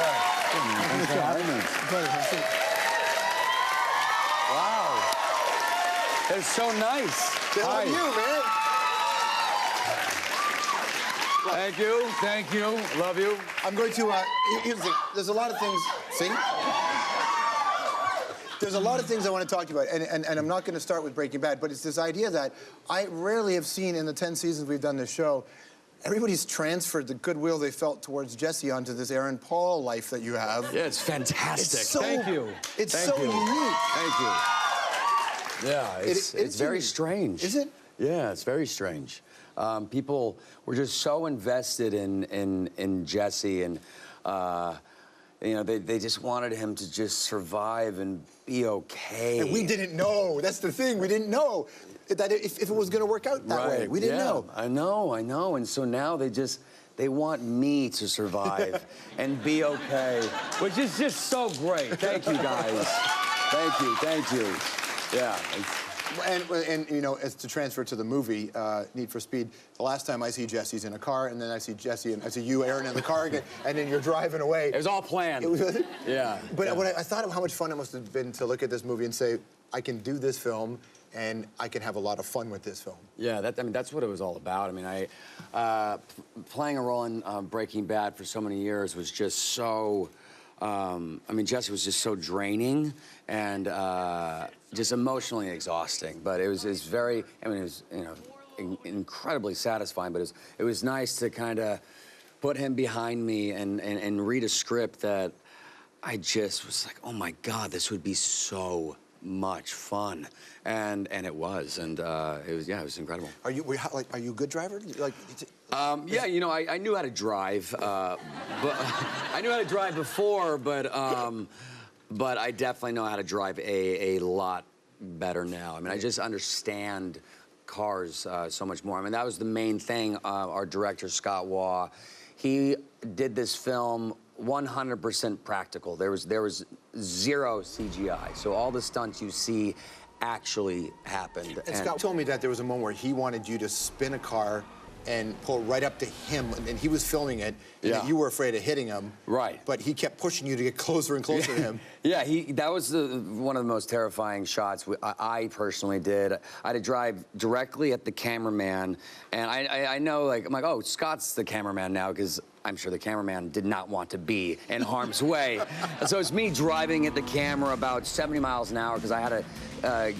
Thanks for having me. Wow. That's so nice. They love you, man. Thank you. Thank you. Love you. I'm going to, here's the thing. There's a lot of things, see? There's a lot of things I want to talk to you about, and I'm not going to start with Breaking Bad, but it's this idea that I rarely have seen in the 10 seasons we've done this show. Everybody's transferred the goodwill they felt towards Jesse onto this Aaron Paul life that you have. Yeah, it's fantastic. It's so, Thank you. It's Thank so you. unique. Thank you. Yeah, it's very unique. strange. Is it? Yeah, it's very strange. People were just so invested in Jesse, and you know, they just wanted him to just survive and be okay. And we didn't know. That's the thing. We didn't know that if it was going to work out that way. We didn't know. I know. And so now they want me to survive and be okay, which is just so great. Thank you, guys. Thank you. Yeah. And you know, as to transfer to the movie, Need for Speed, the last time I see Jesse's in a car, and then I see Jesse, and I see you, Aaron, in the car again, and then you're driving away. It was all planned. Yeah. But yeah. When I thought of how much fun it must have been to look at this movie and say, I can do this film, and I can have a lot of fun with this film. Yeah, I mean, that's what it was all about. I mean, playing a role in Breaking Bad for so many years was just so, I mean, Jesse was just so draining and just emotionally exhausting. But it was very, I mean, it was, you know, incredibly satisfying, but it was nice to kind of put him behind me and read a script that I just was like, oh my God, this would be so much fun, and it was, and it was incredible. Are you a good driver? Yeah, you know, I knew how to drive, but I knew how to drive before, but I definitely know how to drive a lot better now. I mean, I just understand cars so much more. I mean, that was the main thing. Our director, Scott Waugh, he did this film 100% practical. There was zero CGI. So all the stunts you see actually happened. And Scott told me that there was a moment where he wanted you to spin a car and pull right up to him, and he was filming it, and that you were afraid of hitting him. Right. But he kept pushing you to get closer and closer to him. Yeah, that was one of the most terrifying shots I personally did. I had to drive directly at the cameraman, and I know, like, I'm like, oh, Scott's the cameraman now, because I'm sure the cameraman did not want to be in harm's way. And so it's me driving at the camera about 70 miles an hour, because I had to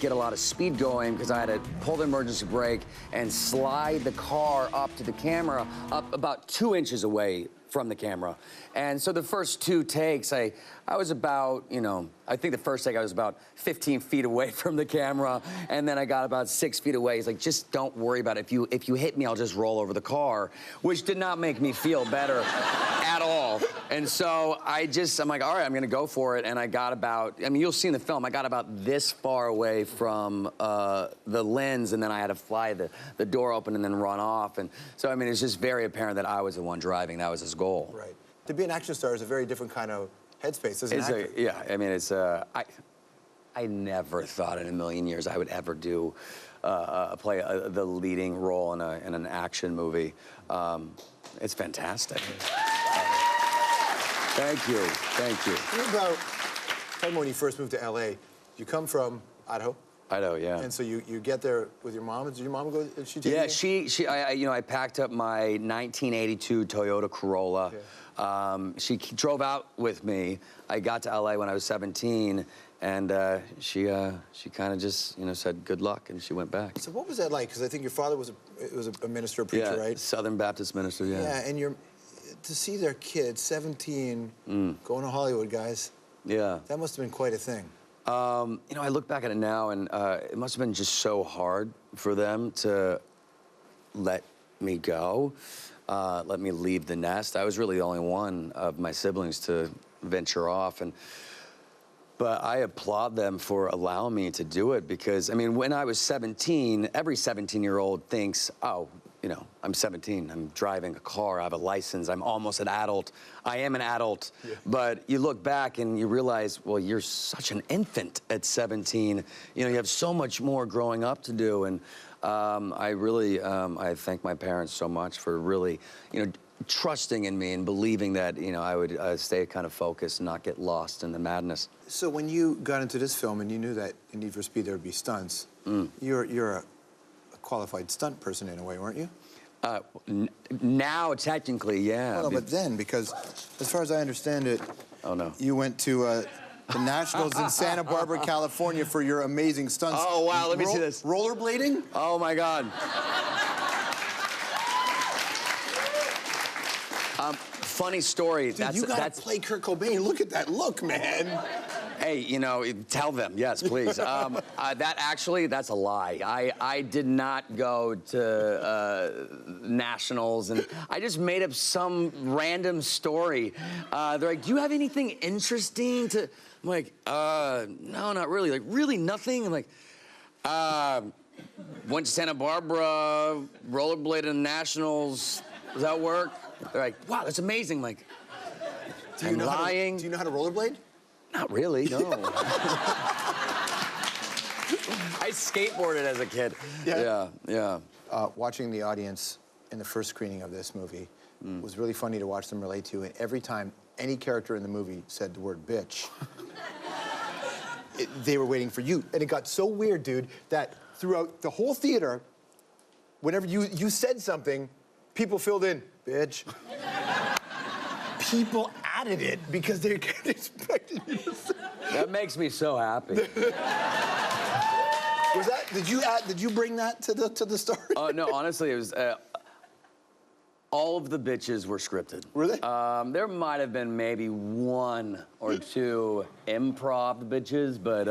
get a lot of speed going, because I had to pull the emergency brake and slide the car up to the camera, up about 2 inches away from the camera. And so the first 2 takes, I was about, you know, I think the first take I was about 15 feet away from the camera, and then I got about 6 feet away. He's like, just don't worry about it. If you hit me, I'll just roll over the car, which did not make me feel better at all. And so I'm like, all right, I'm gonna go for it. And I got about, I mean, you'll see in the film, I got about this far away from the lens, and then I had to fly the door open and then run off. And so, I mean, it's just very apparent that I was the one driving. That was his goal. Right. To be an action star is a very different kind of headspace as an actor. Yeah, I mean, I never thought in a million years I would ever do play the leading role in an action movie. It's fantastic. Thank you. Tell me when you first moved to LA. You come from Idaho? Idaho, yeah. And so you get there with your mom. Did your mom go? Did she take you? Yeah, you know, I packed up my 1982 Toyota Corolla. Okay. She drove out with me. I got to LA when I was 17, and she kind of just, you know, said good luck, and she went back. So what was that like? Because I think your father was a minister, a preacher, right? Southern Baptist minister, yeah. Yeah, and to see their kid, 17, going to Hollywood, guys. Yeah. That must have been quite a thing. You know, I look back at it now, and it must have been just so hard for them to let me go, let me leave the nest. I was really the only one of my siblings to venture off, but I applaud them for allowing me to do it, because, I mean, when I was 17, every 17-year-old thinks, oh, you know, I'm 17, I'm driving a car, I have a license, I'm almost an adult. I am an adult, but you look back and you realize, well, you're such an infant at 17. You know, you have so much more growing up to do, and I really, I thank my parents so much for really, you know, trusting in me and believing that, you know, I would stay kind of focused and not get lost in the madness. So when you got into this film and you knew that in Need for Speed there would be stunts, you're a qualified stunt person in a way, weren't you? Now, technically, yeah. Well, no, but then, because as far as I understand it, oh no, you went to the Nationals in Santa Barbara, California for your amazing stunts. Oh wow, let me see this. Rollerblading? Oh my God. Funny story. Dude, you gotta play Kurt Cobain. Look at that look, man. Hey, you know, tell them, yes, please. That's a lie. I did not go to Nationals, and I just made up some random story. They're like, do you have anything interesting to, I'm like, no, not really. Like, really nothing? I'm like, went to Santa Barbara, rollerbladed in Nationals. Does that work? They're like, wow, that's amazing. I'm like, do you know how to rollerblade? Not really, no. I skateboarded as a kid. Yeah? Yeah. Watching the audience in the first screening of this movie was really funny to watch them relate to, and every time any character in the movie said the word bitch, they were waiting for you. And it got so weird, dude, that throughout the whole theater, whenever you said something, people filled in, bitch. People added it because they expected you to say. That makes me so happy. Was that, did you bring that to the story? No, honestly, it was, all of the bitches were scripted. Were they? There might have been maybe one or two improv bitches, but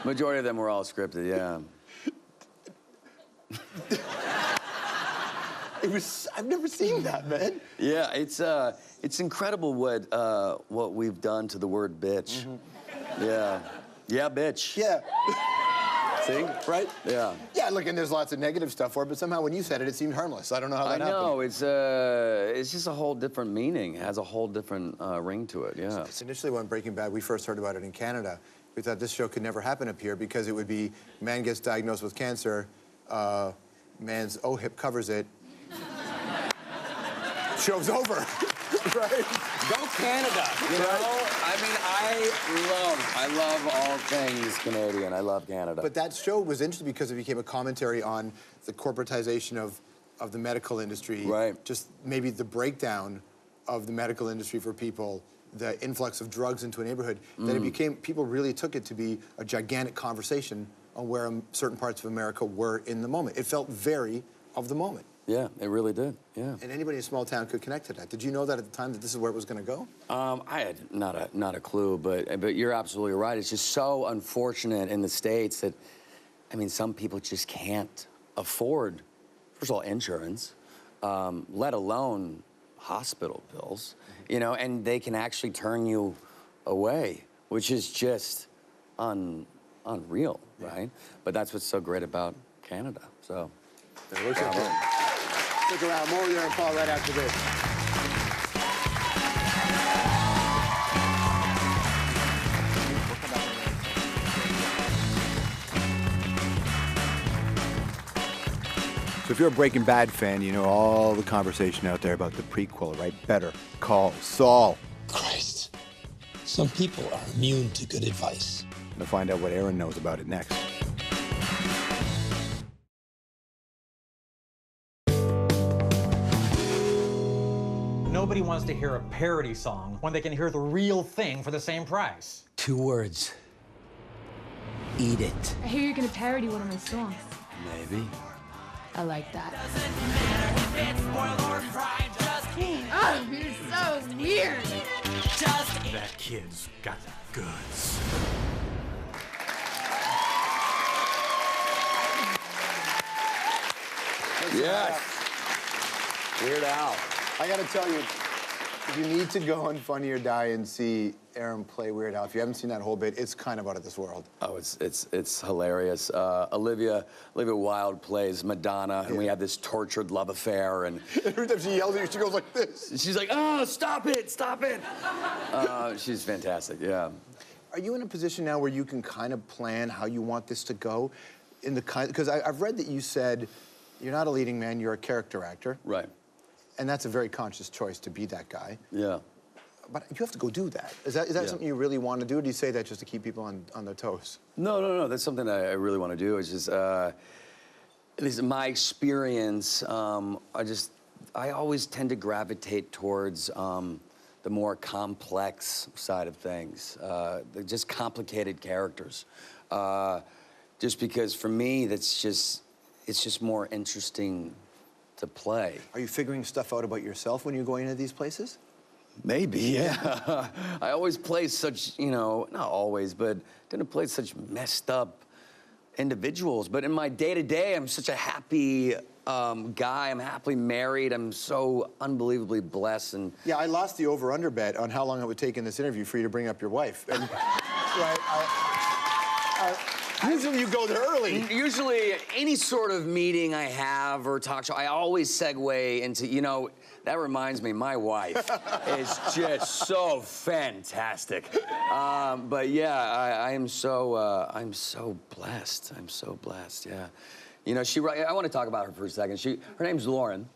majority of them were all scripted, yeah. I've never seen that, man. Yeah, it's incredible what we've done to the word bitch. Yeah. Yeah, bitch. Yeah. See? Right? Yeah. Yeah, look, and there's lots of negative stuff for it, but somehow when you said it, it seemed harmless. I don't know how that happened. I know, it's just a whole different meaning. It has a whole different ring to it, yeah. It's initially when Breaking Bad, we first heard about it in Canada. We thought this show could never happen up here because it would be man gets diagnosed with cancer, man's hip covers it, show's over, right? Go Canada, you know? I mean, I love all things Canadian. I love Canada. But that show was interesting because it became a commentary on the corporatization of the medical industry. Right. Just maybe the breakdown of the medical industry for people, the influx of drugs into a neighborhood, that it became, people really took it to be a gigantic conversation on where certain parts of America were in the moment. It felt very of the moment. Yeah, it really did, yeah. And anybody in a small town could connect to that. Did you know that at the time that this is where it was going to go? I had not a clue, but you're absolutely right. It's just so unfortunate in the States that, I mean, some people just can't afford, first of all, insurance, let alone hospital bills, you know, and they can actually turn you away, which is just unreal, right? But that's what's so great about Canada, so. Stick around. More with Aaron Paul right after this. So if you're a Breaking Bad fan, you know all the conversation out there about the prequel, right? Better Call Saul. Christ. Some people are immune to good advice. We'll find out what Aaron knows about it next. Nobody wants to hear a parody song when they can hear the real thing for the same price. 2 words. Eat it. I hear you're gonna parody one of my songs. Maybe. I like that. Oh, you're so weird. That kid's got the goods. Yes. Weird Al. I gotta tell you, you need to go on Funny or Die and see Aaron play Weird Al. If you haven't seen that whole bit, it's kind of out of this world. Oh, it's hilarious. Olivia Wilde plays Madonna, and we have this tortured love affair, and Every time she yells at you, she goes like this. she's like, "Oh, stop it, stop it!" She's fantastic. Yeah. Are you in a position now where you can kind of plan how you want this to go? Because I've read that you said you're not a leading man, you're a character actor. Right. and that's a very conscious choice to be that guy. Yeah. But you have to go do that. Is that Yeah. something you really want to do, or do you say that just to keep people on their toes? No. That's something I really want to do. It's just, at least in my experience, I always tend to gravitate towards the more complex side of things, just complicated characters. Just because for me, it's just more interesting to play. Are you figuring stuff out about yourself when you're going into these places? Maybe, yeah. I always play such, not always, but didn't play such messed up individuals. But in my day-to-day, I'm such a happy guy. I'm happily married. I'm so unbelievably blessed. And Yeah, I lost the over-under bet on how long it would take in this interview for you to bring up your wife. And, right, usually you go there early. Usually, any sort of meeting I have or talk show, I always segue into, that reminds me, my wife is just so fantastic. But yeah, I'm so blessed. I'm so blessed, yeah. I want to talk about her for a second. Her name's Lauren.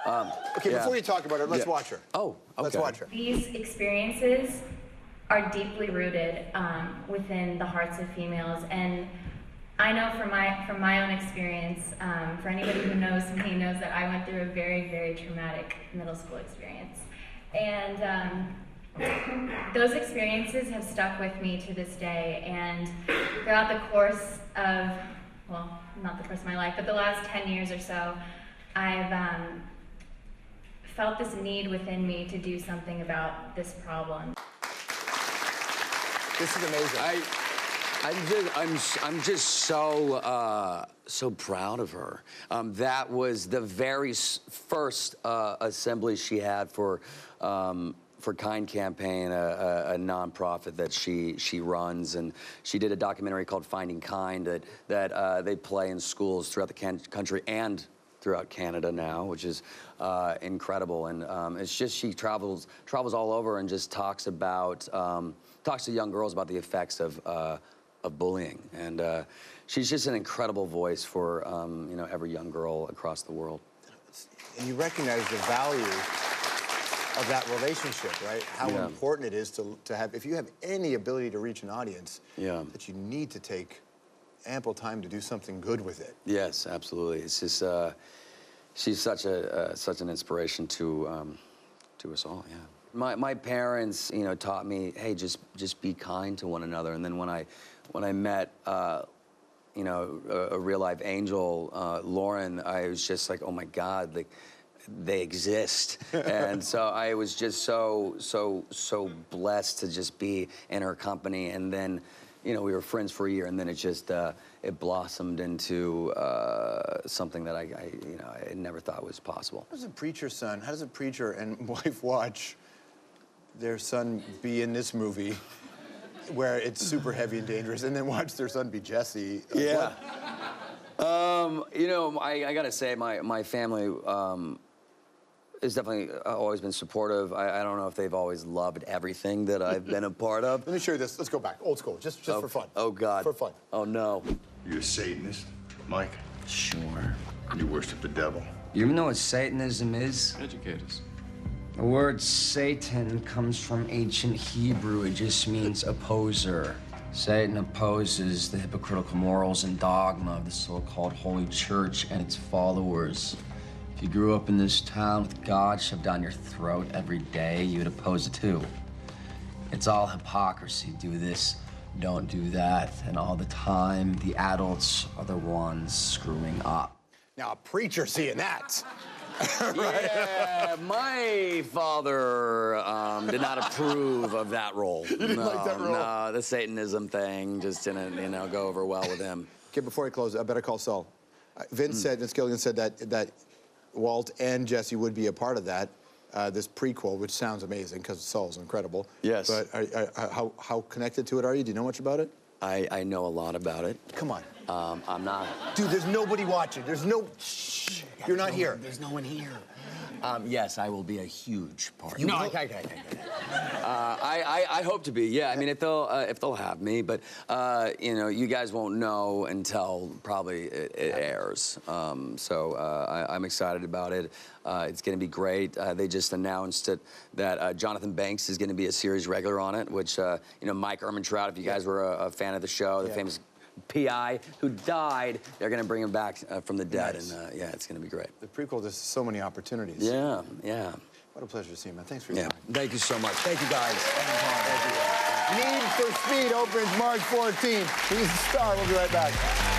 Okay, yeah. before you talk about her, let's Yeah. watch her. Oh, okay. Let's watch her. These experiences are deeply rooted within the hearts of females, and I know from my own experience, for anybody who knows me knows that I went through a very, very traumatic middle school experience. And those experiences have stuck with me to this day, and throughout the course of, well, not the course of my life, but the last 10 years or so, I've felt this need within me to do something about this problem. This is amazing. I'm just so proud of her. That was the very first assembly she had for Kind Campaign, a nonprofit that she runs, and she did a documentary called Finding Kind that they play in schools throughout the country and throughout Canada now, which is incredible. And it's just she travels all over and just talks to young girls about the effects of bullying. And she's just an incredible voice for every young girl across the world. And you recognize the value of that relationship, right? How Yeah. important it is to have, if you have any ability to reach an audience, Yeah. that you need to take ample time to do something good with it. Yes, absolutely. It's just she's such an inspiration to us all. Yeah. My parents, taught me, hey, just be kind to one another. And then when I met, a real life angel, Lauren, I was just like, oh my God, like they exist. And so I was just so blessed to just be in her company. And then, we were friends for a year, and then it just it blossomed into something that I never thought was possible. How does a preacher and wife watch their son be in this movie where it's super heavy and dangerous, and then watch their son be Jesse? Yeah. I gotta say, my family has definitely always been supportive. I don't know if they've always loved everything that I've been a part of. Let me show you this. Let's go back, old school, just for fun. Oh, God. For fun. Oh, no. You a Satanist, Mike? Sure. You worship the devil? You even know what Satanism is? Educate us. The word Satan comes from ancient Hebrew. It just means opposer. Satan opposes the hypocritical morals and dogma of the so-called Holy Church and its followers. If you grew up in this town with God shoved down your throat every day, you would oppose it too. It's all hypocrisy. Do this, don't do that, and all the time, the adults are the ones screwing up. Now, a preacher seeing that. Yeah, my father did not approve of that role. You didn't like that role? No, the Satanism thing just didn't, go over well with him. Okay, before I close, I better call Saul. Vince Gilligan said that Walt and Jesse would be a part of that, this prequel, which sounds amazing because Saul's incredible. Yes. But how connected to it are you? Do you know much about it? I know a lot about it. Come on. I'm not. Dude, there's nobody watching. There's no... Shh. You're not here. There's no one here. Yes, I will be a huge part. You No, will? okay. I hope to be. Yeah, I mean, if they'll have me, but you know, you guys won't know until probably it airs. I'm excited about it. It's going to be great. They just announced that Jonathan Banks is going to be a series regular on it, which you know, Mike Ehrmantraut, if you guys were a fan of the show, the famous PI who died, they're going to bring him back from the dead, Nice. and yeah, it's going to be great. The prequel, there's so many opportunities. Yeah. What a pleasure to see you, man. Thanks for your Yeah. time. Thank you so much. Thank you, guys. Need for Speed opens March 14th. He's the star. We'll be right back.